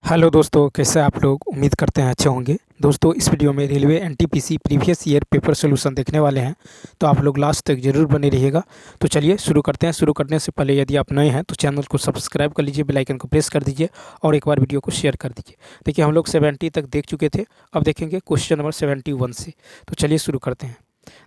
Hello दोस्तों, कैसे आप लोग? उम्मीद करते हैं अच्छे होंगे। दोस्तों, इस वीडियो में railway NTPC previous year paper solution देखने वाले हैं, तो आप लोग लास्ट तक जरूर बने रहिएगा। तो चलिए शुरू करते हैं। शुरू करने से पहले यदि आप नए हैं तो चैनल को सब्सक्राइब कर लीजिए, बेल आइकन को प्रेस कर दीजिए और एक बार वीडियो को शेयर कर दीजिए। देखिए, हम लोग 70 तक देख चुके थे, अब देखेंगे क्वेश्चन नंबर 71 से। तो चलिए शुरू करते हैं।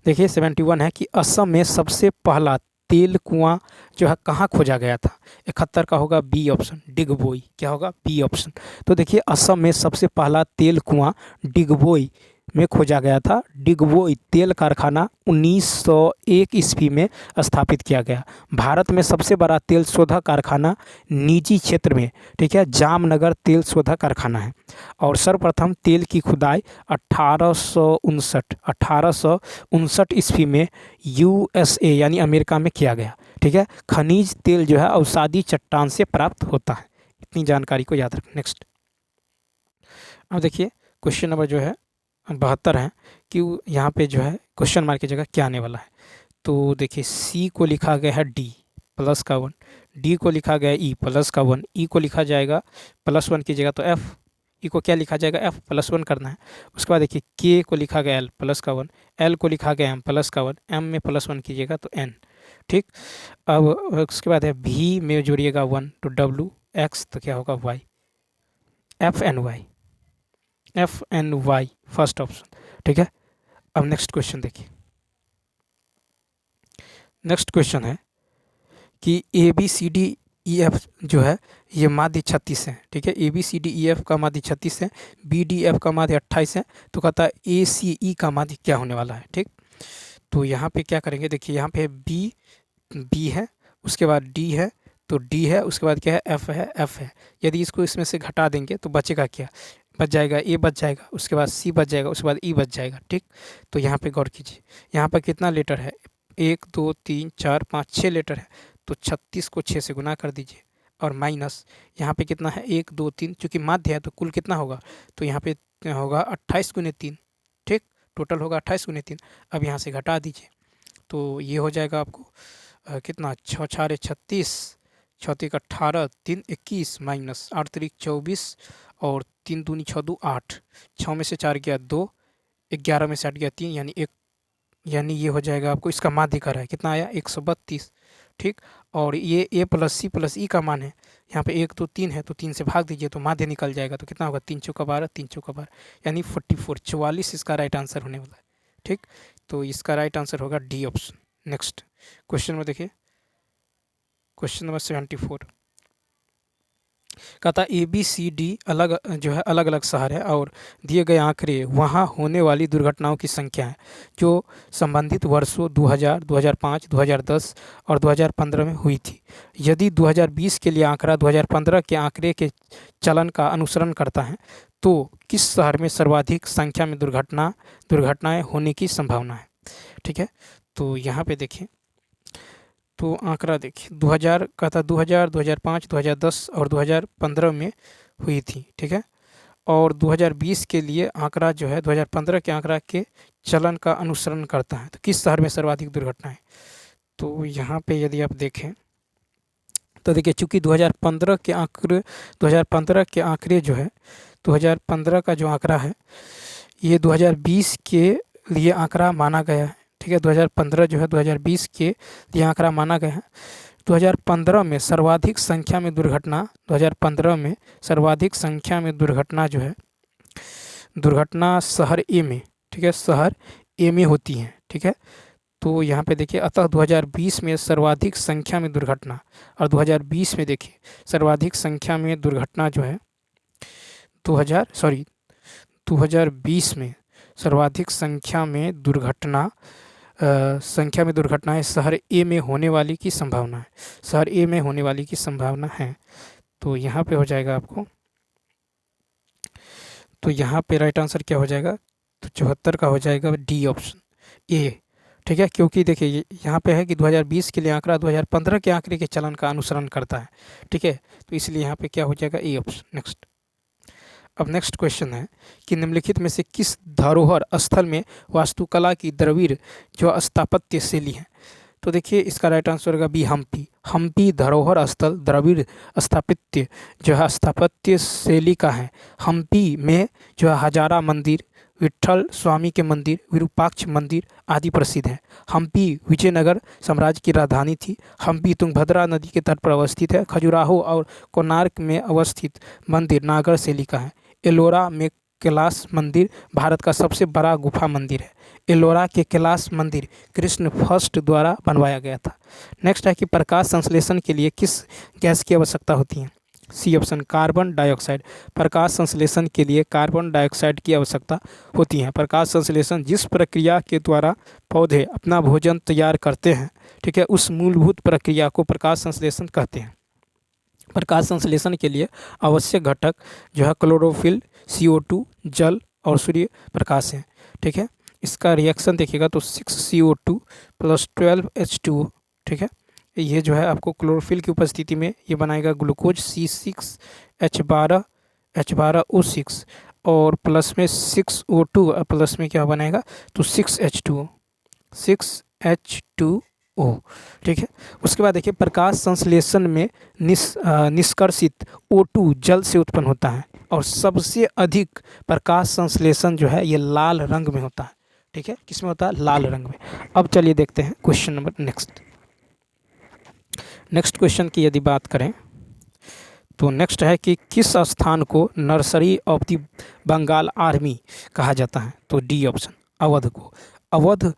देखिए 71 है कि असम में सबसे पहला तेल कुआं जो है कहाँ खोजा गया था। 71 का होगा बी ऑप्शन, डिगबोई। क्या होगा? B option. तो देखिए, असम में सबसे पहला तेल कुआं डिगबोई में खोजा गया था। डिगबोई तेल कारखाना 1901 ईस्वी में स्थापित किया गया। भारत में सबसे बड़ा तेल शोधक कारखाना निजी क्षेत्र में, ठीक है, जामनगर तेल शोधक कारखाना है। और सर्वप्रथम तेल की खुदाई 1859 ईस्वी में यूएसए यानी अमेरिका में किया गया। ठीक है, खनिज तेल जो है अवसादी चट्टान से प्राप्त होता है। इतनी जानकारी को याद रखें। नेक्स्ट, अब देखिए क्वेश्चन नंबर जो है 72 है कि यहाँ पे जो है क्वेश्चन मार्क की जगह क्या आने वाला है। तो देखिए, सी को लिखा गया है डी प्लस का 1, डी को लिखा गया ई प्लस का 1, ई को लिखा जाएगा +1 की जगह तो एफ, ई को क्या लिखा जाएगा? एफ +1 करना है। उसके बाद देखिए के को लिखा गया एल प्लस का 1, एल को लिखा गया एम प्लस का 1, एम में +1 कीजिएगा तो एन। ठीक, अब उसके बाद है भी में जोड़िएगा 1 तो डब्लू, एक्स तो क्या होगा Y, F N Y, F N Y first option. ठीक है, अब नेक्स्ट क्वेश्चन देखिए। नेक्स्ट क्वेश्चन है कि A B C D E F जो है ये माध्य 36 है। ठीक है, A B C D E F का माध्य 36 है, बी डी एफ का माध्य 28 है। तो कहता है ए सी ई का माध्य क्या होने वाला है। ठीक, तो यहाँ पे क्या करेंगे? देखिए यहाँ पे बी, बी है, उसके बाद डी है, तो डी है, उसके बाद क्या है? एफ है, एफ है। यदि इसको इसमें से घटा देंगे तो बचेगा क्या? बच जाएगा ए बच जाएगा, उसके बाद सी बच जाएगा, उसके बाद ई बच जाएगा। ठीक, तो यहाँ पे गौर कीजिए, यहाँ पर कितना लेटर है? 1 2 3 4 5 6 लेटर है। तो 36 को 6 से गुना कर दीजिए और माइनस यहाँ पे कितना है? 1 2 3, चूँकि माध्य है तो कुल कितना होगा? तो यहाँ पे होगा 28 गुने 3। ठीक, टोटल होगा 28 गुने 3। अब यहाँ से घटा दीजिए तो ये हो जाएगा आपको कितना? 6 4 36, 6 3 18, 3 21 माइनस 8 3 24 और 3 दूनी 6 2 8, 6 में से 4 गया 2, 11 में से 8 गया 3 यानी 1, यानी ये हो जाएगा आपको, इसका माध्य कर है कितना आया? 132। ठीक, और ये ए प्लस सी प्लस ई का मान है। यहाँ पे 1 2 3 है तो 3 से भाग दीजिए तो माध्य निकल जाएगा। तो कितना होगा? 3 चौका 12, 3 चौका 12 यानी 44, 44 इसका राइट आंसर होने वाला है। ठीक, तो इसका राइट आंसर होगा डी ऑप्शन। नेक्स्ट क्वेश्चन में देखिए, क्वेश्चन नंबर 74 कहता ए बी सी डी अलग जो है अलग अलग शहर है और दिए गए आंकड़े वहाँ होने वाली दुर्घटनाओं की संख्या है जो संबंधित वर्षों 2000, 2005, 2010 और 2015 में हुई थी। यदि 2020 के लिए आंकड़ा 2015 के आंकड़े के चलन का अनुसरण करता है तो किस शहर में सर्वाधिक संख्या में दुर्घटनाएं होने की संभावना है? ठीक है, तो यहाँ पे देखिए, तो आंकड़ा देखिए 2000 का था, 2000, 2005, 2010 और 2015 में हुई थी। ठीक है, और 2020 के लिए आंकड़ा जो है 2015 के आंकड़ा के चलन का अनुसरण करता है। तो किस शहर में सर्वाधिक दुर्घटनाएं? तो यहाँ पे यदि आप देखें तो देखिए, चूँकि 2015 के आंकड़े जो है 2015 का जो आंकड़ा है ये 2020 के लिए आंकड़ा माना गया है। ठीक है, 2015 जो है 2020 के लिए आंकड़ा माना गया है। 2015 में सर्वाधिक संख्या में दुर्घटना 2015 में सर्वाधिक संख्या में दुर्घटना जो है दुर्घटना शहर ए में, ठीक है, शहर ए में होती हैं। ठीक है, तो यहाँ पे देखिए, अतः 2020 में सर्वाधिक संख्या में दुर्घटना और 2020 में देखिए सर्वाधिक संख्या में दुर्घटना जो है 2020 में सर्वाधिक संख्या में दुर्घटनाएं शहर ए में होने वाली की संभावना है, शहर ए में होने वाली की संभावना है। तो यहाँ पे हो जाएगा आपको, तो यहाँ पे राइट आंसर क्या हो जाएगा? तो 74 का हो जाएगा डी ऑप्शन ए। ठीक है, क्योंकि देखिए यहाँ पे है कि 2020 के लिए आंकड़ा 2015 के आंकड़े के चलन का अनुसरण करता है। ठीक है, तो इसलिए यहाँ पे क्या हो जाएगा? A option. नेक्स्ट, अब नेक्स्ट क्वेश्चन है कि निम्नलिखित में से किस धरोहर स्थल में वास्तुकला की द्रविड़ जो स्थापत्य शैली है? तो देखिए इसका राइट आंसर होगा बी, हम्पी। हम्पी धरोहर स्थल द्रविड़ स्थापत्य जो है स्थापत्य शैली का है। हम्पी में जो है हजारा मंदिर, विट्ठल स्वामी के मंदिर, विरूपाक्ष मंदिर आदि प्रसिद्ध हैं। हम्पी विजयनगर साम्राज्य की राजधानी थी। हम्पी तुंगभद्रा नदी के तट पर अवस्थित है। खजुराहो और कोणार्क में अवस्थित मंदिर नागर शैली का है। एलोरा में कैलाश मंदिर भारत का सबसे बड़ा गुफा मंदिर है। एलोरा के कैलाश मंदिर कृष्ण फर्स्ट द्वारा बनवाया गया था। नेक्स्ट है कि प्रकाश संश्लेषण के लिए किस गैस की आवश्यकता होती है? C option, carbon dioxide. प्रकाश संश्लेषण के लिए कार्बन डाइऑक्साइड की आवश्यकता होती है। प्रकाश संश्लेषण जिस प्रक्रिया के द्वारा पौधे अपना भोजन तैयार करते हैं, ठीक है, उस मूलभूत प्रक्रिया को प्रकाश संश्लेषण कहते हैं। प्रकाश संश्लेषण के लिए आवश्यक घटक जो है क्लोरोफिल, CO2, जल और सूर्य प्रकाश है, ठीक है। इसका रिएक्शन देखिएगा तो 6CO2 + 12H2O, ठीक है। ये जो है आपको क्लोरोफिल की उपस्थिति में ये बनाएगा ग्लूकोज C6H12O6 और प्लस में 6O2 और प्लस में क्या बनाएगा तो 6H2O, ठीक है। उसके बाद देखिए प्रकाश संश्लेषण में निष्कर्षित O2 जल से उत्पन्न होता है और सबसे अधिक प्रकाश संश्लेषण जो है ये लाल रंग में होता है, ठीक है। किसमें होता है? लाल रंग में। अब चलिए देखते हैं क्वेश्चन नंबर नेक्स्ट क्वेश्चन की यदि बात करें तो नेक्स्ट है कि किस स्थान को nursery of the Bengal army कहा जाता है? तो डी ऑप्शन, अवध को। अवध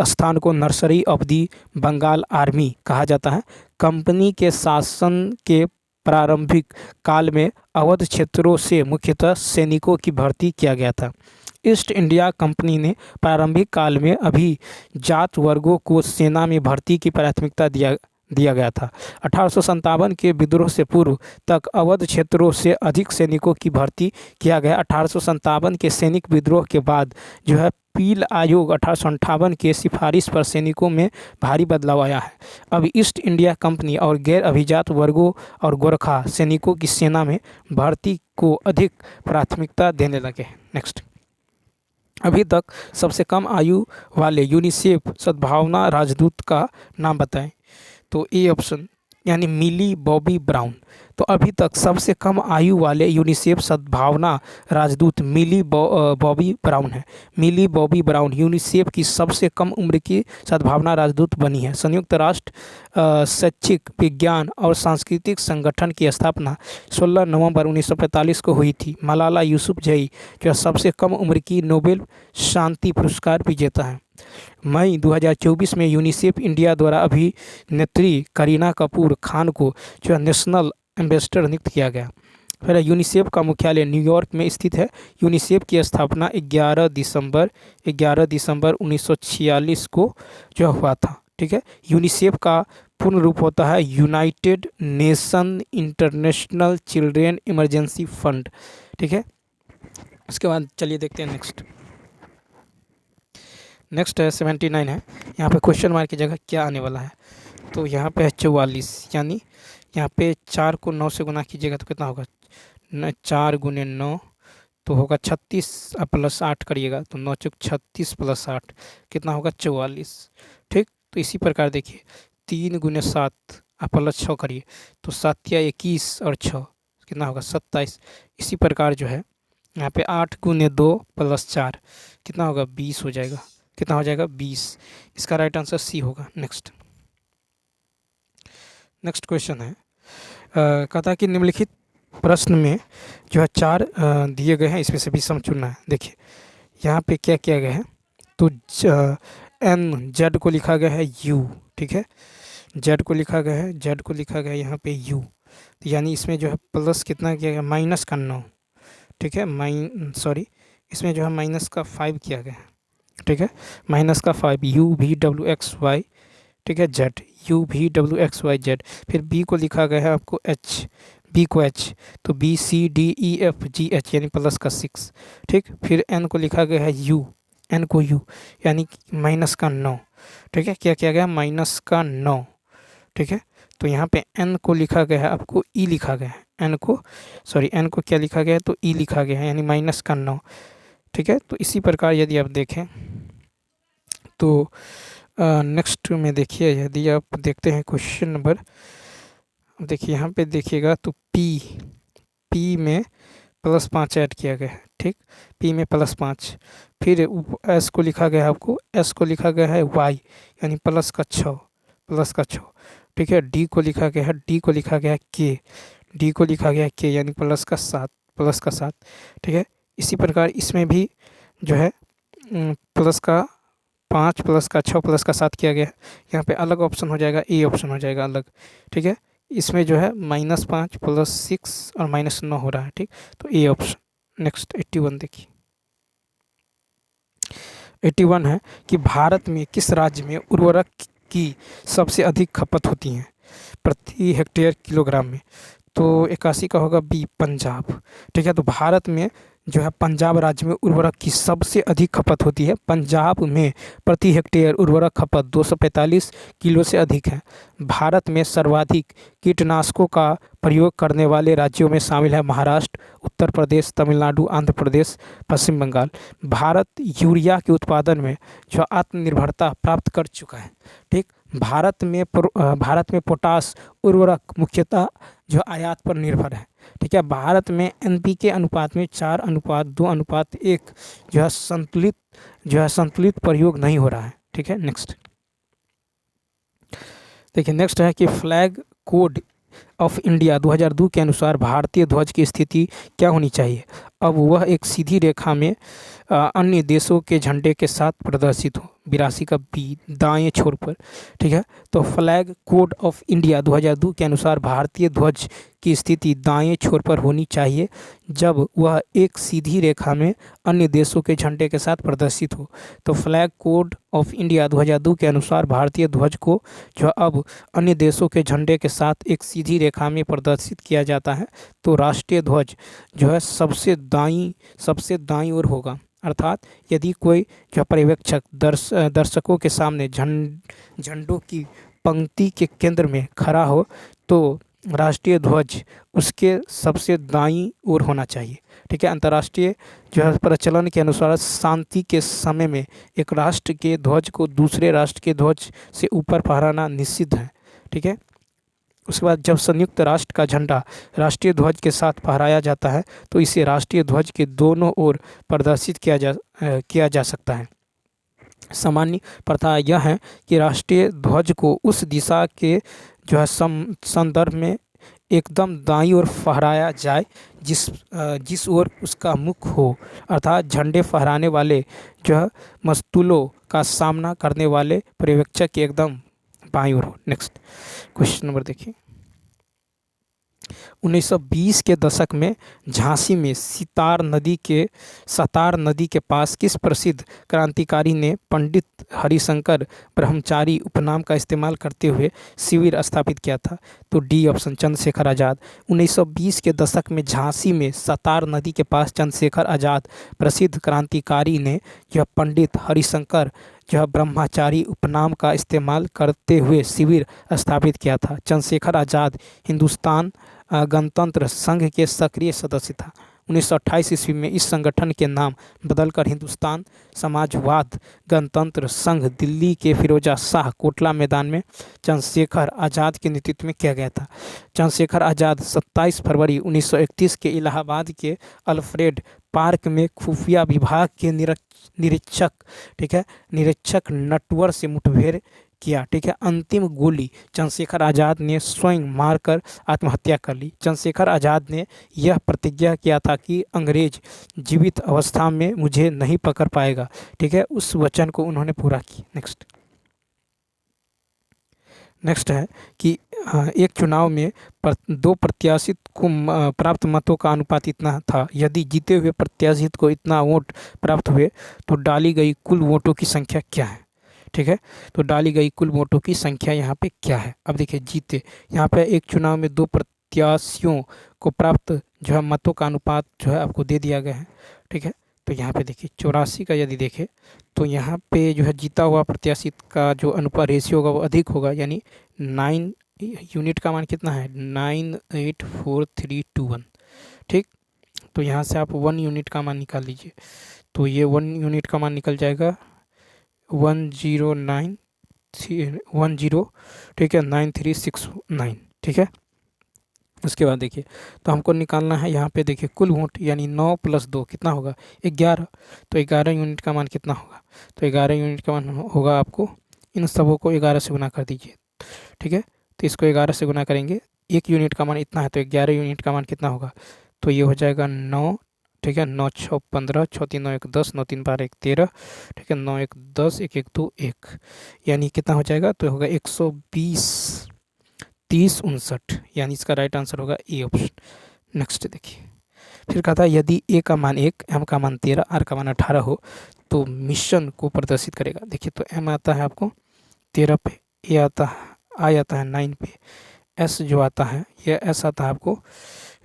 स्थान को nursery of the Bengal army कहा जाता है। कंपनी के शासन के प्रारंभिक काल में अवध क्षेत्रों से मुख्यतः सैनिकों की भर्ती किया गया था। ईस्ट इंडिया कंपनी ने प्रारंभिक काल में अभिजात वर्गों को सेना में भर्ती की प्राथमिकता दिया गया था। 1857 के विद्रोह से पूर्व तक अवध क्षेत्रों से अधिक सैनिकों की भर्ती किया गया। 1857 के सैनिक विद्रोह के बाद जो है पील आयोग 1858 के सिफारिश पर सैनिकों में भारी बदलाव आया है। अब ईस्ट इंडिया कंपनी और गैर अभिजात वर्गों और गोरखा सैनिकों की सेना में भर्ती को अधिक प्राथमिकता देने लगे। नेक्स्ट, अभी तक सबसे कम आयु वाले यूनिसेफ सद्भावना राजदूत का नाम बताएं? तो ए ऑप्शन यानी मिली बॉबी ब्राउन। तो अभी तक सबसे कम आयु वाले यूनिसेफ सद्भावना राजदूत मिली बॉबी ब्राउन है। मिली बॉबी ब्राउन यूनिसेफ की सबसे कम उम्र की सद्भावना राजदूत बनी है। संयुक्त राष्ट्र शैक्षिक विज्ञान और सांस्कृतिक संगठन की स्थापना 16 नवंबर 1945 को हुई थी। मलाला यूसुफजई जो सबसे कम उम्र की नोबेल शांति पुरस्कार विजेता है। मई 2024 में यूनिसेफ इंडिया द्वारा अभिनेत्री करीना कपूर खान को जो नेशनल एम्बेसडर नियुक्त किया गया। फिर यूनिसेफ का मुख्यालय न्यूयॉर्क में स्थित है। यूनिसेफ की स्थापना 11 दिसंबर 1946 को जो हुआ था, ठीक है। यूनिसेफ का पूर्ण रूप होता है United nation international children emergency fund, ठीक है। उसके बाद चलिए देखते हैं नेक्स्ट है 79 है। यहाँ पे क्वेश्चन मार्क की जगह क्या आने वाला है? तो यहाँ पे है 44, यानी यहाँ पे 4 को 9 से गुना कीजिएगा तो कितना होगा? 4 × 9 तो होगा 36 + 8 करिएगा तो 9 × 36 + 8 कितना होगा? 44, ठीक। तो इसी प्रकार देखिए 3 × 7 + 6 करिए तो 7 या 21 और 6 कितना होगा? 27। इसी प्रकार जो है यहाँ पे 8 × 2 + 4 कितना होगा? 20 हो जाएगा। कितना हो जाएगा? 20। इसका राइट आंसर सी होगा। नेक्स्ट क्वेश्चन है कहता है कि निम्नलिखित प्रश्न में जो है 4 दिए गए हैं, इसमें से भी सम चुनना है। देखिए यहाँ पे क्या किया गया है तो एन जेड को लिखा गया है यू, ठीक है। जेड को लिखा गया है यहाँ पे यू, तो यानी इसमें जो है प्लस कितना किया गया? माइनस का 9, ठीक है। इसमें जो है माइनस का 5 किया गया है, ठीक है। माइनस का 5 UVWXY, ठीक है, जेड UVWXYZ। फिर बी को लिखा गया है आपको H, बी को H तो BCDEFGH यानी प्लस का 6, ठीक। फिर एन को लिखा गया है U, एन को U यानी माइनस का 9, ठीक है। क्या किया गया? माइनस का 9, ठीक है। तो यहाँ पे एन को लिखा गया है आपको ई लिखा गया है। एन को क्या लिखा गया है? तो ई लिखा गया है यानी माइनस का 9, ठीक है। तो इसी प्रकार यदि आप देखें तो नेक्स्ट में देखिए, यदि आप देखते हैं क्वेश्चन नंबर, देखिए यहाँ पे देखिएगा तो पी में +5 ऐड किया गया है, ठीक। पी में +5, फिर एस को लिखा गया है, आपको एस को लिखा गया है वाई, यानी +6, ठीक है। डी को लिखा गया है, डी को लिखा गया है के, डी को लिखा गया है के, यानी +7, ठीक है। इसी प्रकार इसमें भी जो है +5, +6, +7 किया गया है। यहाँ पे अलग ऑप्शन हो जाएगा, ए ऑप्शन हो जाएगा अलग, ठीक है। इसमें जो है -5 +6 और -9 हो रहा है, ठीक। तो ए ऑप्शन। नेक्स्ट 81 देखिए, 81 है कि भारत में किस राज्य में उर्वरक की सबसे अधिक खपत होती है प्रति हेक्टेयर किलोग्राम में? तो 81 का होगा बी, पंजाब, ठीक है। तो भारत में जो है पंजाब राज्य में उर्वरक की सबसे अधिक खपत होती है। पंजाब में प्रति हेक्टेयर उर्वरक खपत 245 किलो से अधिक है। भारत में सर्वाधिक कीटनाशकों का प्रयोग करने वाले राज्यों में शामिल है महाराष्ट्र, उत्तर प्रदेश, तमिलनाडु, आंध्र प्रदेश, पश्चिम बंगाल। भारत यूरिया के उत्पादन में जो आत्मनिर्भरता प्राप्त कर चुका है, ठीक। भारत में पोटास उर्वरक मुख्यतः जो आयात पर निर्भर है, ठीक है। भारत में एनपीके अनुपात में 4:2:1 जो है संतुलित प्रयोग नहीं हो रहा है, ठीक है। नेक्स्ट देखिए, नेक्स्ट है कि फ्लैग कोड ऑफ इंडिया 2002 के अनुसार भारतीय ध्वज की स्थिति क्या होनी चाहिए? अब वह एक सीधी रेखा में अन्य देशों के झंडे के साथ प्रदर्शित हो। 82 का बी, दाएं छोर पर, ठीक है। तो फ्लैग कोड ऑफ इंडिया 2002 के अनुसार भारतीय ध्वज की स्थिति दाएं छोर पर होनी चाहिए जब वह एक सीधी रेखा में अन्य देशों के झंडे के साथ प्रदर्शित हो। तो फ्लैग कोड ऑफ इंडिया 2002 के अनुसार भारतीय ध्वज को जो अब अन्य देशों के झंडे के साथ एक सीधी रेखा में प्रदर्शित किया जाता है, तो राष्ट्रीय ध्वज जो है सबसे दाईं ओर होगा। अर्थात यदि कोई जो पर्यवेक्षक दर्शकों के सामने झंडों की पंक्ति के केंद्र में खड़ा हो तो राष्ट्रीय ध्वज उसके सबसे दाईं ओर होना चाहिए, ठीक है। अंतर्राष्ट्रीय जो है प्रचलन के अनुसार शांति के समय में एक राष्ट्र के ध्वज को दूसरे राष्ट्र के ध्वज से ऊपर फहराना निषिद्ध है, ठीक है। उसके बाद जब संयुक्त राष्ट्र का झंडा राष्ट्रीय ध्वज के साथ फहराया जाता है तो इसे राष्ट्रीय ध्वज के दोनों ओर प्रदर्शित किया जा सकता है। सामान्य प्रथा यह है कि राष्ट्रीय ध्वज को उस दिशा के जो है संदर्भ में एकदम दाईं ओर फहराया जाए जिस ओर उसका मुख हो, अर्थात झंडे फहराने वाले जो है मस्तूलों का सामना करने वाले पर्यवेक्षक के एकदम बाईं ओर हो। नेक्स्ट क्वेश्चन नंबर देखिए, 1920 के दशक में झांसी में सतार नदी के पास किस प्रसिद्ध क्रांतिकारी ने पंडित हरिशंकर ब्रह्मचारी उपनाम का इस्तेमाल करते हुए शिविर स्थापित किया था? तो डी ऑप्शन, चंद्रशेखर आज़ाद। 1920 के दशक में झांसी में सतार नदी के पास चंद्रशेखर आज़ाद प्रसिद्ध क्रांतिकारी ने यह पंडित हरिशंकर जो ब्रह्मचारी उपनाम का इस्तेमाल करते हुए शिविर स्थापित किया था। चंद्रशेखर आज़ाद हिंदुस्तान गणतंत्र संघ के सक्रिय सदस्य था। 1928 ईस्वी में इस संगठन के नाम बदलकर हिंदुस्तान समाजवाद गणतंत्र संघ दिल्ली के फिरोजा शाह कोटला मैदान में चंद्रशेखर आज़ाद के नेतृत्व में किया गया था। चंद्रशेखर आज़ाद 27 फरवरी 1931 के इलाहाबाद के अल्फ्रेड पार्क में खुफिया विभाग के निरीक्षक, ठीक है, निरीक्षक नटवर से मुठभेड़ किया, ठीक है। अंतिम गोली चंद्रशेखर आज़ाद ने स्वयं मारकर आत्महत्या कर ली। चंद्रशेखर आज़ाद ने यह प्रतिज्ञा किया था कि अंग्रेज जीवित अवस्था में मुझे नहीं पकड़ पाएगा, ठीक है। उस वचन को उन्होंने पूरा किया। नेक्स्ट है कि एक चुनाव में दो प्रत्याशी को प्राप्त मतों का अनुपात इतना था, यदि जीते हुए प्रत्याशी को इतना वोट प्राप्त हुए तो डाली गई कुल वोटों की संख्या क्या है, ठीक है। तो डाली गई कुल वोटों की संख्या यहाँ पे क्या है? अब देखिए, जीते, यहाँ पे एक चुनाव में दो प्रत्याशियों को प्राप्त जो है मतों का अनुपात जो है आपको दे दिया गया है, ठीक है। तो यहाँ पे देखिए 84 का यदि देखें तो यहाँ पे जो है जीता हुआ प्रत्याशी का जो अनुपात रेशियो होगा वो अधिक होगा, यानी 9 यूनिट का मान कितना है, 984,321, ठीक। तो यहाँ से आप 1 यूनिट का मान निकाल लीजिए, तो ये 1 यूनिट का मान निकल जाएगा 109 10, ठीक है, 9369, ठीक है। उसके बाद देखिए, तो हमको निकालना है यहाँ पे देखिए कुल वोट, यानी 9 + 2 कितना होगा 11। तो 11 यूनिट का मान कितना होगा, तो 11 यूनिट का मान होगा आपको, इन सबों को 11 से गुना कर दीजिए, ठीक है। तो इसको 11 से गुना करेंगे, 1 यूनिट का मान इतना है, तो 11 यूनिट का मान कितना होगा, तो ये हो जाएगा 9, ठीक है। 9 × 6 = 15, 6 × 3 = 9, 1 × 10, 9 × 3 = 12, 1 × 13, ठीक है। 9 × 1 = 10, 1 × 1 = 2, 1, यानी कितना हो जाएगा, तो होगा 120, 30, 59, यानी इसका राइट आंसर होगा ए ऑप्शन। नेक्स्ट देखिए, फिर कहता है यदि ए का मान 1, एम का मान 13, आर का मान 18 हो तो मिश्रण को प्रदर्शित करेगा। देखिए, तो एम आता है आपको 13 पे, ए आता है, आई आता है 9 पे, एस जो आता है, ये एस आता है आपको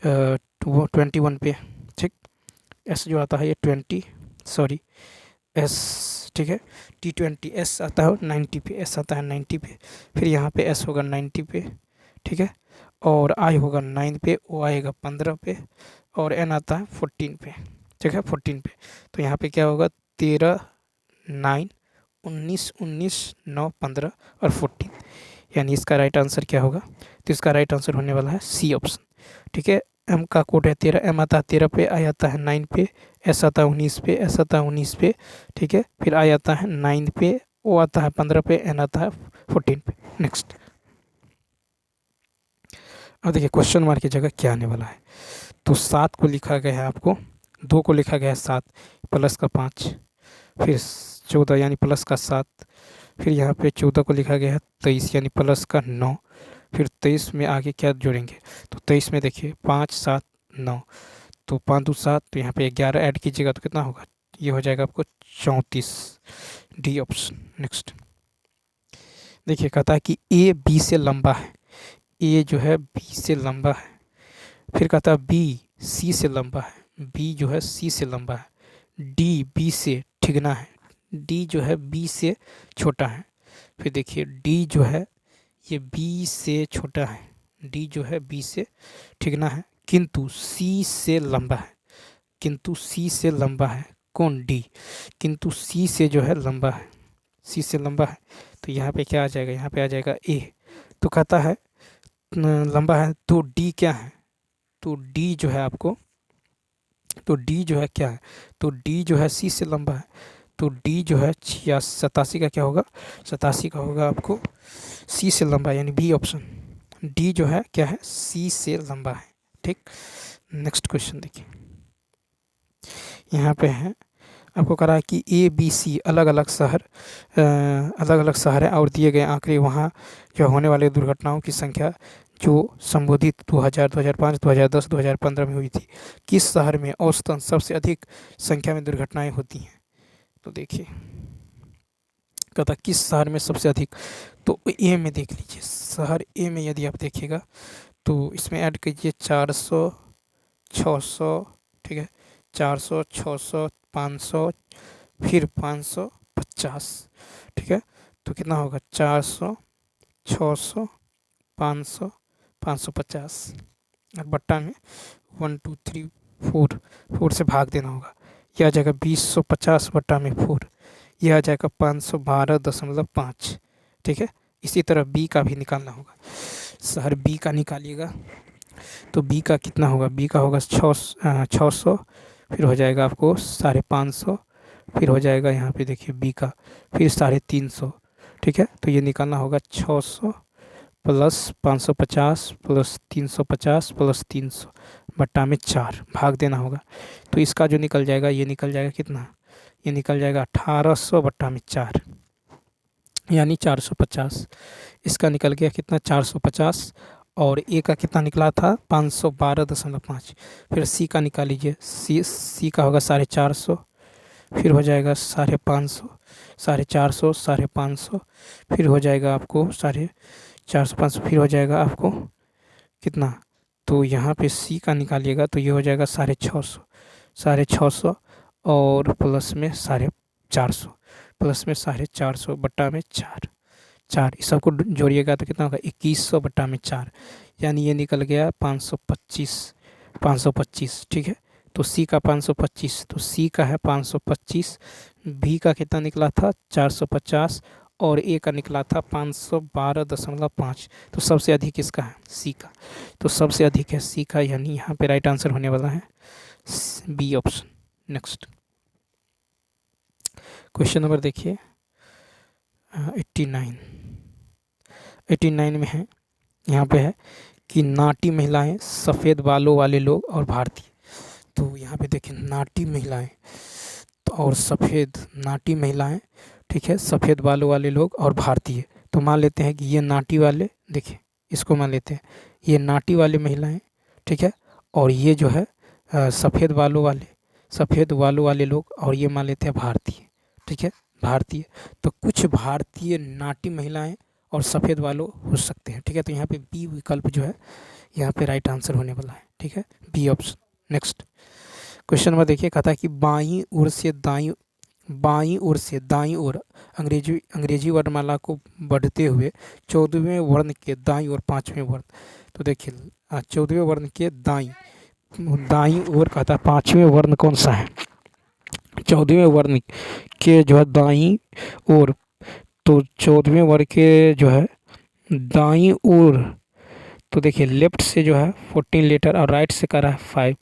21 पे, ठीक। एस जो आता है ये 20, सॉरी एस, ठीक है। T20 एस आता है 90 पे, एस आता है 90 पे, फिर यहाँ पे एस होगा 90 पे, ठीक है। और आई होगा 9 पे, ओ आएगा 15 पे, और एन आता है 14 पे, ठीक है, 14 पे। तो यहाँ पे क्या होगा, 13, 9, 19, 19, 9, 15 और 14, यानी इसका राइट आंसर क्या होगा, तो इसका राइट आंसर होने वाला है सी ऑप्शन, ठीक है। एम का कोड है 13, एम आता है 13 पे, आई आता है 9 पे, एस आता है 19 पे, एस आता है 19 पे, ठीक है। फिर आई आता है 9 पे, ओ आता है 15 पे, एन आता है 14 पे। नेक्स्ट, अब देखिए क्वेश्चन मार्क की जगह क्या आने वाला है, तो 7 को लिखा गया है आपको, 2 को लिखा गया है 7 प्लस का 5, फिर 14 यानी प्लस का 7, फिर यहाँ पे 14 को लिखा गया है 23 यानी प्लस का 9, फिर 23 में आगे क्या जोड़ेंगे, तो 23 में देखिए 5, 7, 9, तो 5 2 7, तो यहाँ पे 11 ऐड कीजिएगा तो कितना होगा, ये हो जाएगा आपको 34, डी ऑप्शन। नेक्स्ट देखिए, कहता है कि ए बी से लंबा है, ए जो है बी से लंबा है, फिर कहता है बी सी से लंबा है, बी जो है सी से लंबा है, डी बी से ठिगना है, डी जो है बी से छोटा है, फिर देखिए डी जो है ये बी से छोटा है, डी जो है बी से ठिगना है, किंतु सी से लंबा है, किंतु सी से लंबा है, कौन, डी, किंतु सी से जो है लंबा है, सी से लंबा है, तो यहाँ पे क्या आ जाएगा, यहाँ पे आ जाएगा ए। तो कहता है लंबा है तो डी क्या है, तो डी जो है आपको, तो डी जो है क्या है, तो डी जो है सी से लंबा है, तो डी जो है 87 का क्या होगा, 87 का होगा आपको सी से लंबा, यानी बी ऑप्शन, डी जो है क्या है, सी से लंबा है, ठीक। नेक्स्ट क्वेश्चन देखिए, यहाँ पे है आपको करा है कि ए बी सी अलग अलग शहर है और दिए गए आंकड़े वहाँ जो होने वाले दुर्घटनाओं की संख्या जो संबोधित 2000, 2005, 2010, 2015 में हुई थी, किस शहर में औसतन सबसे अधिक संख्या में दुर्घटनाएं होती हैं। तो देखिए, कहता किस शहर में सबसे अधिक, तो ए में देख लीजिए, शहर ए में यदि आप देखिएगा तो इसमें ऐड कीजिए 400, 600, ठीक है, 400, 600, 500, फिर 550, ठीक है। तो कितना होगा, 400, 600, 500, 550, और बट्टा में 1 2 3 4, 4 से भाग देना होगा, यह आ जाएगा 2050 बट्टा में 4, यह आ जाएगा 512.5, ठीक है। इसी तरह बी का भी निकालना होगा, शहर बी का निकालिएगा तो बी का कितना होगा, बी का होगा 600, फिर हो जाएगा आपको 550, फिर हो जाएगा यहाँ पे देखिए बी का फिर 350, ठीक है। तो ये निकालना होगा 600 प्लस 550 प्लस 350 प्लस 300 बट्टा में 4, भाग देना होगा, तो इसका जो निकल जाएगा, ये निकल जाएगा कितना, ये निकल जाएगा 1800 बट्टा में 4, यानी 450, इसका निकल गया कितना 450, और ए का कितना निकला था 512.5, फिर सी का निकाल लीजिए, सी का होगा 450, फिर हो जाएगा 550, 450, 550, फिर हो जाएगा आपको 450, 500, फिर हो जाएगा आपको कितना, तो यहाँ पे सी का निकालिएगा तो ये हो जाएगा 650, 650 और प्लस में 450, प्लस में 450 बट्टा में 4, इस सबको जोड़िएगा तो कितना होगा 2100 बट्टा में 4, यानी ये निकल गया 525, ठीक है। तो सी का 525, तो सी का है 525, बी का कितना निकला था 450, और ए का निकला था 512.5। तो सबसे अधिक किसका है? सी का। तो सबसे अधिक है सी का, यानी यहाँ पे राइट आंसर होने वाला है B option. Next question number देखिए 89। 89 में है, यहाँ पे है कि नाटी महिलाएं, सफ़ेद बालों वाले लोग और भारतीय। तो यहाँ पे देखिए नाटी महिलाएं और सफ़ेद, नाटी महिलाएं, ठीक है, सफ़ेद बालों वाले लोग और भारतीय। तो मान लेते हैं कि ये नाटी वाले, देखिए इसको मान लेते हैं ये नाटी वाले महिलाएं, ठीक है, और ये जो है सफ़ेद बालों वाले लोग, और ये मान लेते हैं भारतीय, ठीक है, भारतीय। तो कुछ भारतीय नाटी महिलाएं और सफ़ेद बालों हो सकते हैं, ठीक है। तो यहाँ पे बी विकल्प जो है यहाँ पे राइट आंसर होने वाला है, ठीक है, B option. Next question number देखिए, कहता है कि बाईं ओर से दाईं ओर अंग्रेजी वर्णमाला को बढ़ते हुए 14वें वर्ण के दाईं ओर 5वें वर्ण। तो देखिए 14वें वर्ण के दाईं ओर कहता है 5वें वर्ण कौन सा है? 14वें वर्ण के जो है दाईं ओर, तो 14वें वर्ण के जो है दाईं ओर, तो देखिए लेफ्ट से जो है 14 लेटर और राइट से कर रहा है 5,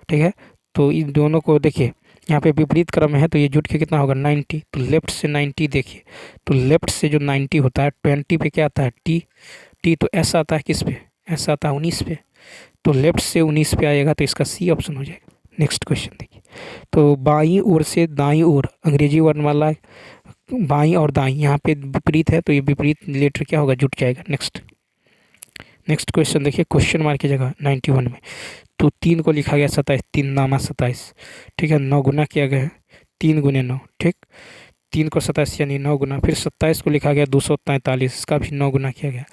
ठीक है। तो इन दोनों को देखिए यहाँ पे विपरीत क्रम है, तो ये जुट के कितना होगा 90। तो लेफ्ट से 90 देखिए, तो लेफ्ट से जो 90 होता है 20 पे क्या आता है टी, तो ऐसा आता है किस पे? ऐसा आता है 19 पे। तो लेफ्ट से 19 पे आएगा, तो इसका सी ऑप्शन हो जाएगा। नेक्स्ट क्वेश्चन देखिए, तो बाईं ओर से दाईं ओर अंग्रेजी वर्णमाला, बाईं और दाईं यहाँ पे विपरीत है, तो ये विपरीत लेटर क्या होगा? जुट जाएगा। नेक्स्ट क्वेश्चन देखिए, क्वेश्चन मार्क की जगह 91 में, तो 3 को लिखा गया 27, 3 नामा 27, ठीक है, 9 गुना किया गया है, 3 गुने 9, ठीक, 3 को 27 यानी 9 गुना, फिर 27 को लिखा गया 243, इसका भी 9 गुना किया गया,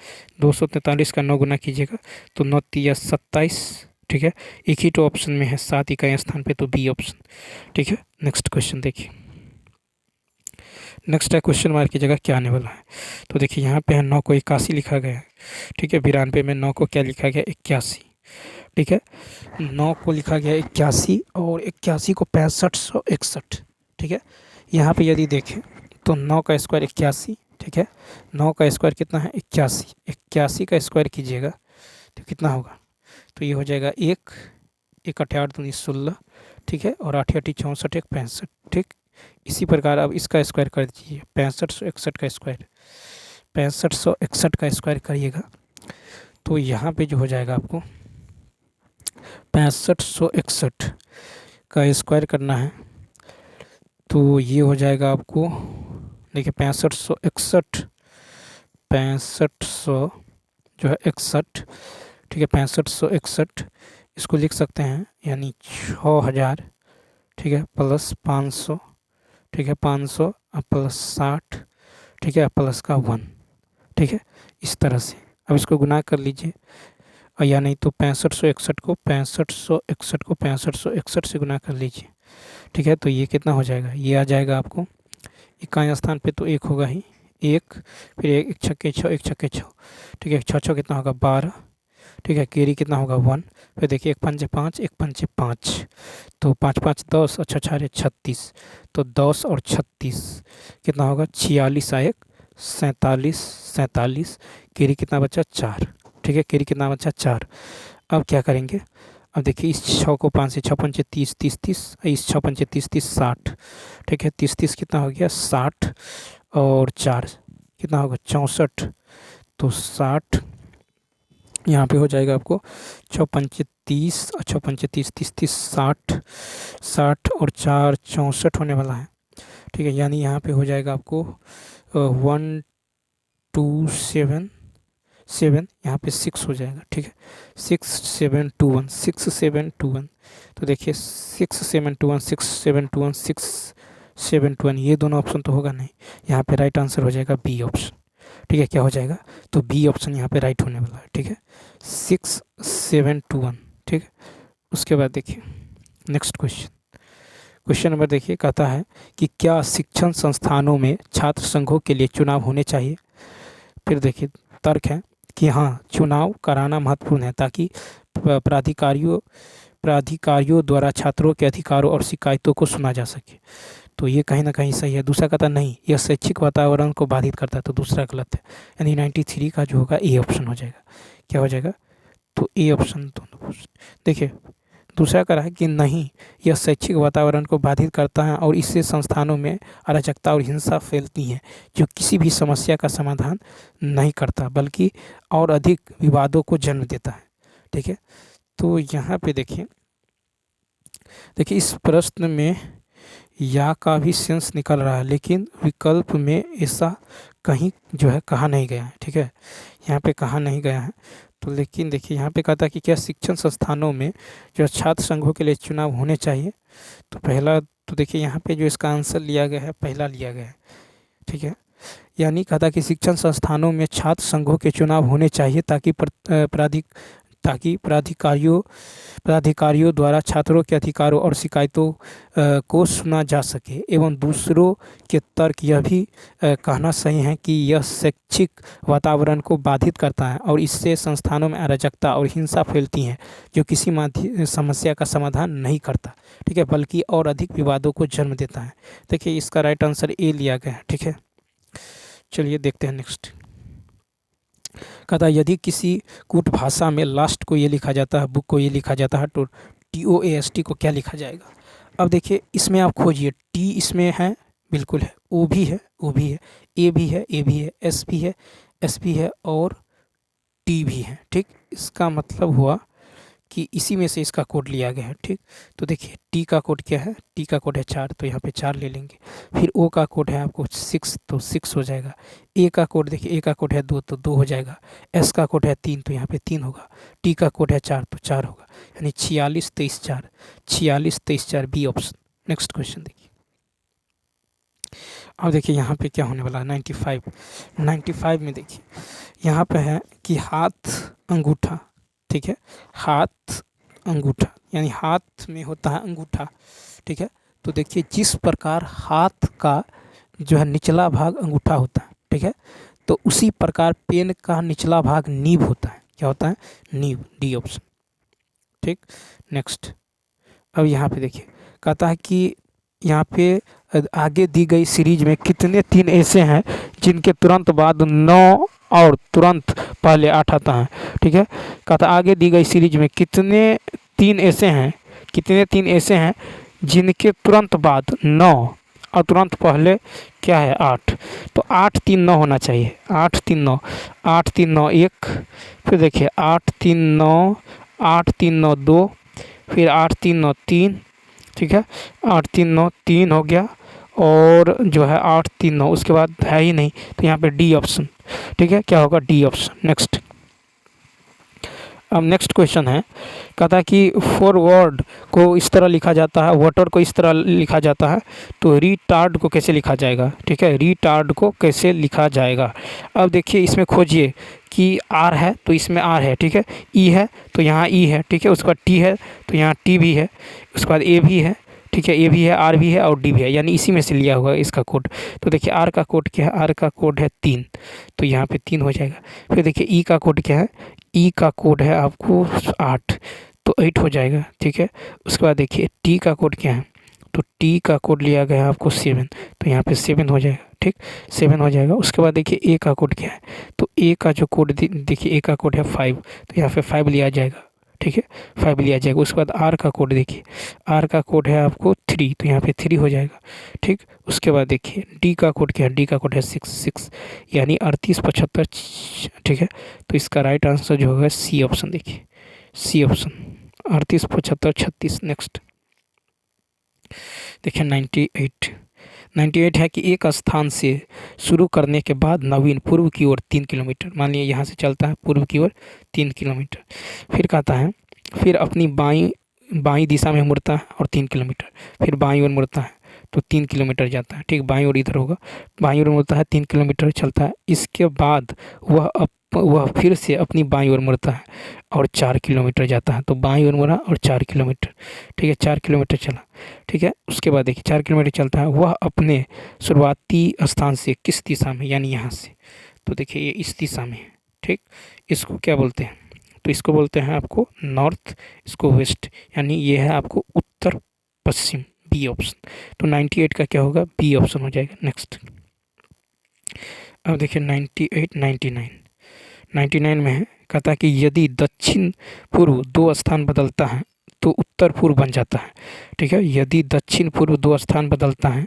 243 का 9 गुना कीजिएगा तो 9 तिया 27, ठीक है। एक ही तो ऑप्शन में है 7 इकाई स्थान पे, तो बी ऑप्शन, ठीक है। नेक्स्ट क्वेश्चन देखिए, नेक्स्ट है क्वेश्चन मार्क की जगह क्या आने वाला है? तो देखिए यहाँ पे है 9 को 81 लिखा गया है, ठीक है, 92 में 9 को क्या लिखा गया? 81, ठीक है, 9 को लिखा गया 81 और 81 को 6561, ठीक है। यहाँ पे यदि देखें तो 9 का स्क्वायर 81, ठीक है, 9 का स्क्वायर कितना है? 81, 81 का स्क्वायर कीजिएगा तो कितना होगा? तो ये हो जाएगा 1 8 8 19 16, ठीक है, और 8 8 64 1 65, ठीक। इसी प्रकार अब इसका स्क्वायर कर दीजिए, 6561 का स्क्वायर, 6561 का स्क्वायर करिएगा तो यहाँ पे जो हो जाएगा आपको 6561 का स्क्वायर करना है, तो ये हो जाएगा आपको, देखिए 6561 जो है 61, ठीक है, 6561 इसको लिख सकते हैं यानी 6000, ठीक है, प्लस 500, ठीक है, 500 प्लस 60, ठीक है, प्लस का 1, ठीक है, इस तरह से। अब इसको गुना कर लीजिए, या नहीं तो 6561 को 6561 से गुना कर लीजिए, ठीक है। तो ये कितना हो जाएगा? ये आ जाएगा आपको इकाई स्थान पे तो 1 होगा ही, 1, फिर 1 छक्के 6, 1 छक्के 6, ठीक है, 6 6 कितना होगा 12, ठीक है, कैरी कितना होगा 1, फिर देखिए 1 पंजे 5, 1 पंजे 5, तो 5 5 10 और 6 6 36, तो 10 और 36 कितना होगा? 46 1 47, कैरी कितना बचा? 4, ठीक है, कैरी कितना बचा? 4। अब क्या करेंगे? अब देखिए इस 6 को 5 से 6 पंचे 30 30 30, इस 6 पंचे 30 30 60, ठीक है, 30 30 कितना हो गया? 60 और 4 कितना होगा? 64, तो 60 यहाँ पे हो जाएगा आपको 6 पंचे 30 और 6 पंचे 30 30 30 60, 60 और 4 64 होने वाला है, ठीक है, यानी यहाँ पे हो जाएगा आपको 1 2 7 यहाँ पे 6 हो जाएगा, ठीक है, 6 7 2 1 6 7 2 1, तो देखिए 6 7 2 1 6 7 2 1 6 7 2 1, ये दोनों ऑप्शन तो होगा नहीं, यहाँ पे राइट आंसर हो जाएगा बी ऑप्शन, ठीक है। क्या हो जाएगा? तो बी ऑप्शन यहाँ पे राइट होने वाला है, ठीक है, 6 7 2 1, ठीक है। उसके बाद देखिए नेक्स्ट क्वेश्चन नंबर देखिए, कहता है कि क्या शिक्षण संस्थानों में छात्र संघों के लिए चुनाव होने चाहिए? फिर देखिए तर्क है कि हाँ, चुनाव कराना महत्वपूर्ण है ताकि प्राधिकारियों द्वारा छात्रों के अधिकारों और शिकायतों को सुना जा सके। तो ये कहीं ना कहीं सही है। दूसरा कहता नहीं, यह शैक्षिक वातावरण को बाधित करता है, तो दूसरा गलत है। यानी 93 का जो होगा ए ऑप्शन हो जाएगा। क्या हो जाएगा? तो ए ऑप्शन दोनों। देखिए दूसरा कह रहा है कि नहीं, यह शैक्षिक वातावरण को बाधित करता है और इससे संस्थानों में अराजकता और हिंसा फैलती है, जो किसी भी समस्या का समाधान नहीं करता बल्कि और अधिक विवादों को जन्म देता है। ठीक है, तो यहाँ पे देखिए इस प्रश्न में या का भी सेंस निकल रहा है, लेकिन विकल्प में ऐसा कहीं जो है कहा नहीं गया है। ठीक है, यहाँ पे कहा नहीं गया है। तो लेकिन देखिए यहाँ पे कहता है कि क्या शिक्षण संस्थानों में जो छात्र संघों के लिए चुनाव होने चाहिए। तो पहला तो देखिए यहाँ पे जो इसका आंसर लिया गया है पहला लिया गया है। ठीक है, यानी कहता कि शिक्षण संस्थानों में छात्र संघों के चुनाव होने चाहिए ताकि प्राधिकारियों द्वारा छात्रों के अधिकारों और शिकायतों को सुना जा सके, एवं दूसरों के तर्क यह भी कहना सही है कि यह शैक्षिक वातावरण को बाधित करता है और इससे संस्थानों में अराजकता और हिंसा फैलती है, जो किसी समस्या का समाधान नहीं करता। ठीक है, बल्कि और अधिक विवादों को जन्म देता है। देखिए इसका राइट आंसर ए लिया गया है। ठीक है, चलिए देखते हैं नेक्स्ट। कहता है यदि किसी कूट भाषा में लास्ट को ये लिखा जाता है, बुक को ये लिखा जाता है, तो TOAST को क्या लिखा जाएगा? अब देखिए इसमें आप खोजिए, टी इसमें है, बिल्कुल है, ओ भी है, ओ भी है, ए भी है, ए भी है, एस भी है, एस भी है, और टी भी है। ठीक, इसका मतलब हुआ कि इसी में से इसका कोड लिया गया है। ठीक, तो देखिए टी का कोड क्या है? टी का कोड है 4, तो यहाँ पे 4 ले लेंगे। फिर ओ का कोड है आपको 6, तो 6 हो जाएगा। ए का कोड देखिए, ए का कोड है 2, तो 2 हो जाएगा। एस का कोड है 3, तो यहाँ पे 3 होगा। टी का कोड है 4, तो 4 होगा। यानी 46 23 4, 46 23 4 बी ऑप्शन। नेक्स्ट क्वेश्चन देखिए। अब देखिए यहाँ पे क्या होने वाला है, 95 में देखिए यहाँ पे है कि हाथ अंगूठा। ठीक है, हाथ अंगूठा, यानी हाथ में होता है अंगूठा। ठीक है, तो देखिए जिस प्रकार हाथ का जो है निचला भाग अंगूठा होता है, ठीक है, तो उसी प्रकार पेन का निचला भाग नीब होता है। क्या होता है? नीब, डी ऑप्शन। ठीक, नेक्स्ट। अब यहाँ पे देखिए कहता है कि यहाँ पे आगे दी गई सीरीज में कितने 3 ऐसे हैं जिनके तुरंत बाद 9 और तुरंत पहले 8 आता है। ठीक है, कहता आगे दी गई सीरीज में कितने 3 ऐसे हैं जिनके तुरंत बाद 9 और तुरंत पहले क्या है? 8। तो 8 3 9 होना चाहिए। 8 3 9, 8 3 9 1, फिर देखिए 8 3 9, 8 3 9 2, फिर 8 3 9 3। ठीक है, 8 3 9 3 हो गया, और जो है 8 3 9, उसके बाद है ही नहीं, तो यहाँ पे डी ऑप्शन। ठीक है, क्या होगा? D option. नेक्स्ट। अब नेक्स्ट क्वेश्चन है, कहता है कि फॉरवर्ड को इस तरह लिखा जाता है, वाटर को इस तरह लिखा जाता है, तो रिटार्ड को कैसे लिखा जाएगा? ठीक है, रिटार्ड को कैसे लिखा जाएगा? अब देखिए इसमें खोजिए कि आर है तो इसमें आर है। ठीक है, ई है तो यहाँ ई है। ठीक है, उसके बाद टी है तो यहाँ टी भी है, उसके बाद ए भी है। ठीक है, ए भी है, आर भी है और डी भी है, यानी इसी में से लिया हुआ इसका कोड। तो देखिए आर का कोड क्या है? आर का कोड है 3, तो यहाँ पे 3 हो जाएगा। फिर देखिए ई का कोड क्या है? ई का कोड है आपको 8, तो 8 हो जाएगा। ठीक है, उसके बाद देखिए टी का कोड क्या है? तो टी का कोड लिया गया है आपको 7, तो यहाँ पे 7 हो जाएगा। ठीक, 7 हो जाएगा। उसके बाद देखिए ए का कोड क्या है? तो ए का जो कोड देखिए, ए का कोड है 5, तो यहाँ पे 5 लिया जाएगा। ठीक है, 5 लिया जाएगा। उसके बाद आर का कोड देखिए, आर का कोड है आपको 3, तो यहाँ पे 3 हो जाएगा। ठीक, उसके बाद देखिए डी का कोड क्या है? डी का कोड है 6, यानी 38 75। ठीक है, तो इसका राइट आंसर जो होगा सी ऑप्शन। देखिए सी ऑप्शन, 38 75 36। नेक्स्ट देखिए 98 है कि एक स्थान से शुरू करने के बाद नवीन पूर्व की ओर 3 किलोमीटर, मान लिया यहाँ से चलता है पूर्व की ओर 3 किलोमीटर, फिर कहता है फिर अपनी बाईं दिशा में मुड़ता है और 3 किलोमीटर, फिर बाईं ओर मुड़ता है तो 3 किलोमीटर जाता है। ठीक, बाईं ओर इधर होगा, बाईं ओर मुड़ता है 3 किलोमीटर चलता है। इसके बाद वह फिर से अपनी बाईं ओर मुड़ता है और 4 किलोमीटर जाता है। तो बाईं ओर मुड़ा और 4 किलोमीटर। ठीक है, 4 किलोमीटर चला। ठीक है, उसके बाद देखिए 4 किलोमीटर चलता है, वह अपने शुरुआती स्थान से किस दिशा में, यानी यहाँ से, तो देखिए ये इस दिशा में है। ठीक, इसको क्या बोलते हैं? तो इसको बोलते हैं आपको नॉर्थ, इसको वेस्ट, यानी ये है आपको उत्तर पश्चिम, बी ऑप्शन। तो 98 का क्या होगा, बी ऑप्शन हो जाएगा। नेक्स्ट अब देखिए 98, 99 में है, कहता है कि यदि दक्षिण पूर्व दो स्थान बदलता है तो उत्तर पूर्व बन जाता है। ठीक है, यदि दक्षिण पूर्व दो स्थान बदलता है,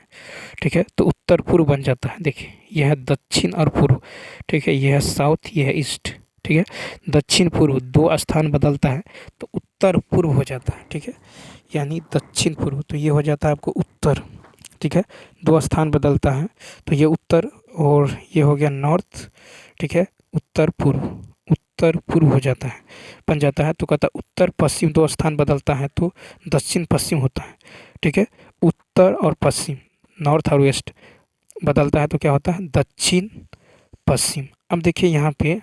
ठीक है, तो उत्तर पूर्व बन जाता है। देखिए यह है दक्षिण और पूर्व, ठीक है, यह है साउथ, यह है ईस्ट। ठीक है, दक्षिण पूर्व दो स्थान बदलता है तो उत्तर पूर्व हो जाता है। ठीक है, यानी दक्षिण पूर्व, तो ये हो जाता है आपको उत्तर। ठीक है, दो स्थान बदलता है तो ये उत्तर, और ये हो गया नॉर्थ। ठीक है, उत्तर पूर्व, उत्तर पूर्व हो जाता है, बन जाता है। तो कहता है उत्तर पश्चिम दो स्थान बदलता है तो दक्षिण पश्चिम होता है। ठीक है, उत्तर और पश्चिम, नॉर्थ और वेस्ट बदलता है तो क्या होता है, दक्षिण पश्चिम। अब देखिए यहाँ पे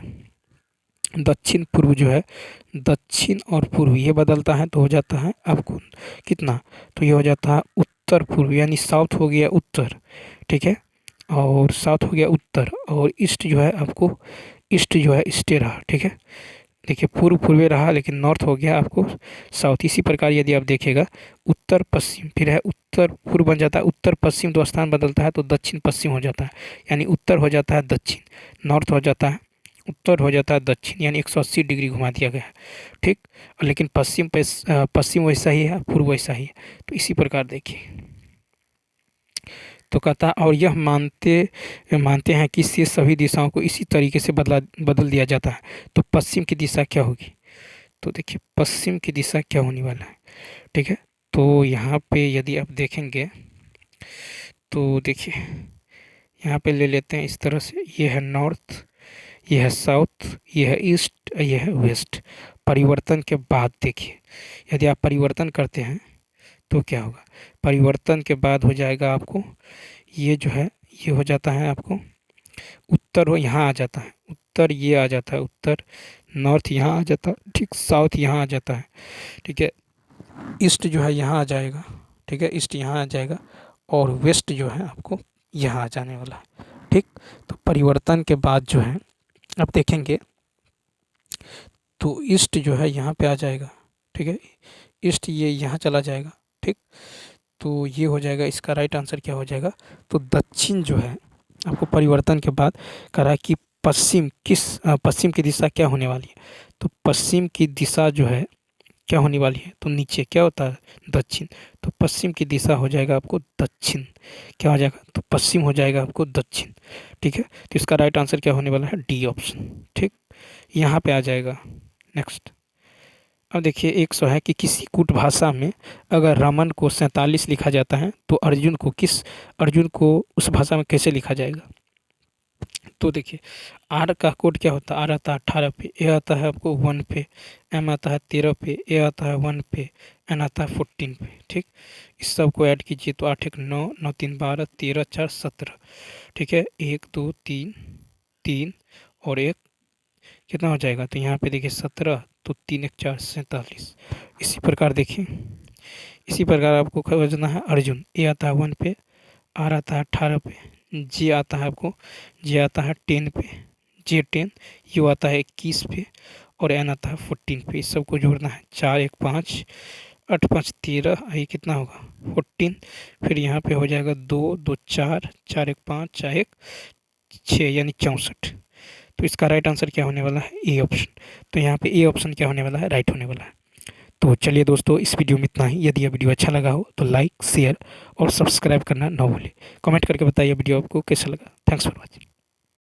दक्षिण पूर्व जो है, दक्षिण और पूर्व ये बदलता है तो हो जाता है आपको कितना, तो ये हो जाता है उत्तर पूर्व, यानी साउथ हो गया उत्तर। ठीक है, और साउथ हो गया उत्तर, और ईस्ट जो है आपको, ईस्ट जो है ईस्टे रहा। ठीक है, देखिए पूर्व पूर्वे रहा लेकिन नॉर्थ हो गया आपको साउथ। इसी प्रकार यदि आप देखिएगा उत्तर पश्चिम, फिर है उत्तर पूर्व बन जाता है, उत्तर पश्चिम दो स्थान बदलता है तो दक्षिण पश्चिम हो जाता है, यानी उत्तर हो जाता है दक्षिण, नॉर्थ हो जाता है उत्तर, हो जाता है दक्षिण, यानी 180 डिग्री घुमा दिया गया है। ठीक, लेकिन पश्चिम पे पश्चिम वैसा ही है, पूर्व वैसा ही है। तो इसी प्रकार देखिए, तो कहता है और यह मानते हैं कि शेष सभी दिशाओं को इसी तरीके से बदल दिया जाता है। तो पश्चिम की दिशा क्या होगी, तो देखिए पश्चिम की दिशा क्या होने वाला है। ठीक है, तो यहाँ पे यदि आप देखेंगे तो देखिए यहाँ पे ले लेते हैं इस तरह से, ये है नॉर्थ, ये है साउथ, ये है ईस्ट, ये है वेस्ट। परिवर्तन के बाद देखिए, यदि आप परिवर्तन करते हैं तो क्या होगा, परिवर्तन के बाद हो जाएगा आपको ये जो है, ये हो जाता है आपको उत्तर, हो यहाँ आ जाता है उत्तर, ये आ जाता है उत्तर, नॉर्थ यहाँ आ जाता है, ठीक, साउथ यहाँ आ जाता है। ठीक है, ईस्ट जो है यहाँ आ जाएगा। ठीक है, ईस्ट यहाँ आ जाएगा, और वेस्ट जो है आपको यहाँ आ जाने वाला है। ठीक, तो परिवर्तन के बाद जो है आप देखेंगे तो ईस्ट जो है यहाँ पे आ जाएगा। ठीक है, ईस्ट ये यहाँ चला जाएगा। ठीक, तो ये हो जाएगा, इसका राइट आंसर क्या हो जाएगा, तो दक्षिण जो है आपको परिवर्तन के बाद करा कि पश्चिम पश्चिम की दिशा क्या होने वाली है, तो पश्चिम की दिशा जो है क्या होने वाली है, तो नीचे क्या होता है, दक्षिण, तो पश्चिम की दिशा हो जाएगा आपको दक्षिण, क्या हो जाएगा, तो पश्चिम हो जाएगा आपको दक्षिण। ठीक है, तो इसका राइट आंसर क्या होने वाला है, डी ऑप्शन। ठीक, यहाँ पे आ जाएगा। नेक्स्ट अब देखिए 100 है कि किसी कूट भाषा में अगर रमन को 47 लिखा जाता है तो अर्जुन को उस भाषा में कैसे लिखा जाएगा। तो देखिए आर का कोड क्या होता है, आर आता है 18 पे, ए आता है आपको 1 पे, एम आता है 13 पे, ए आता है 1 पे, एन आता है 14 पे। ठीक, इस सब को ऐड कीजिए तो 8 1 9, 9 3 12, 13 4 17। ठीक है, 1 2 3 3 और 1 कितना हो जाएगा, तो यहाँ पे देखिए 17, तो 3 1 4 47। इसी प्रकार देखिए, इसी प्रकार आपको खोजना है अर्जुन, ए आता है 1 पे, आर आता है 18 पे, जे आता है आपको, जे आता है 10 पे, जे 10, यू आता है 21 पे, और एन आता है 14 पे। इस सबको जोड़ना है, 4 1 5, 8 5 13, ये कितना होगा 14, फिर यहाँ पे हो जाएगा 2 2 4, 4 1 5, 4 1 6, यानी 64। तो इसका राइट आंसर क्या होने वाला है, ए ऑप्शन। तो यहाँ पे ए ऑप्शन क्या होने वाला है, राइट होने वाला है। तो चलिए दोस्तों, इस वीडियो में इतना ही। यदि यह वीडियो अच्छा लगा हो तो लाइक, शेयर और सब्सक्राइब करना ना भूलें। कमेंट करके बताइए वीडियो आपको कैसा लगा। Thanks for watching.